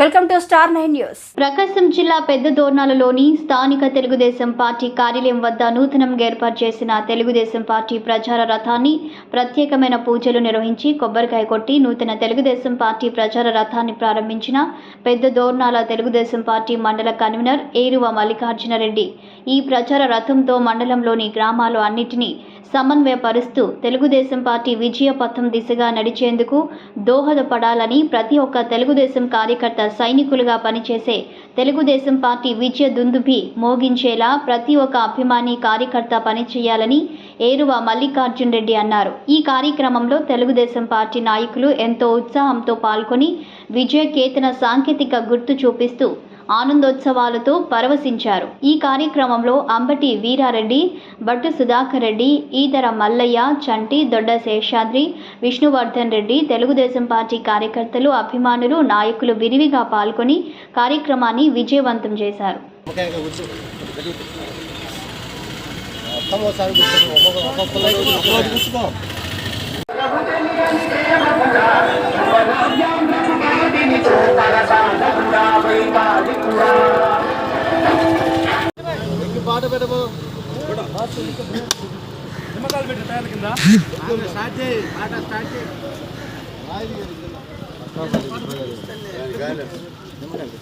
Welcome to Star 9 News. Prakasam జిల్లా పెద్ద దోర్నాలలోని స్థానిక తెలుగుదేశం పార్టీ కార్యాలయం వద్ద నూతనంగా ఏర్పాటు చేసిన తెలుగుదేశం పార్టీ ప్రచార రథాన్ని ప్రత్యేకమైన పూజలు నిర్వహించి కొబ్బరికాయ కొట్టి నూతన తెలుగుదేశం పార్టీ ప్రచార రథాన్ని ప్రారంభించిన పెద్ద దోర్నాల తెలుగుదేశం పార్టీ మండల కన్వీనర్ ఏరువ మల్లికార్జున రెడ్డి ఈ ప్రచార రథంతో మండలంలోని గ్రామాలు అన్నిటినీ సమన్వయపరుస్తూ తెలుగుదేశం పార్టీ విజయ పథం దిశగా నడిచేందుకు దోహదపడాలని ప్రతి ఒక్క తెలుగుదేశం కార్యకర్త సైనికులుగా పనిచేసే తెలుగుదేశం పార్టీ విజయ దుందుభి మోగించేలా ప్రతి ఒక్క అభిమాని కార్యకర్త పనిచేయాలని ఏరువ మల్లికార్జున రెడ్డి అన్నారు. ఈ కార్యక్రమంలో తెలుగుదేశం పార్టీ నాయకులు ఎంతో ఉత్సాహంతో పాల్గొని విజయ కేతన సాంకేతిక గుర్తు చూపిస్తూ ఆనందోత్సవాలతో పరవశించారు. ఈ కార్యక్రమంలో అంబటి వీరారెడ్డి, బట్టు సుధాకర్ రెడ్డి, ఈదర మల్లయ్య, చంటి, దొడ్డ శేషాద్రి, విష్ణువర్ధన్ రెడ్డి, తెలుగుదేశం పార్టీ కార్యకర్తలు, అభిమానులు, నాయకులు విరివిగా పాల్గొని కార్యక్రమాన్ని విజయవంతం చేశారు. పాట పెట్టబో నిమ్మకాయలు పెట్టి తయారు కింద స్టార్ట్ చేయి పాట స్టార్ట్ చేయి నిమ్మకాయలు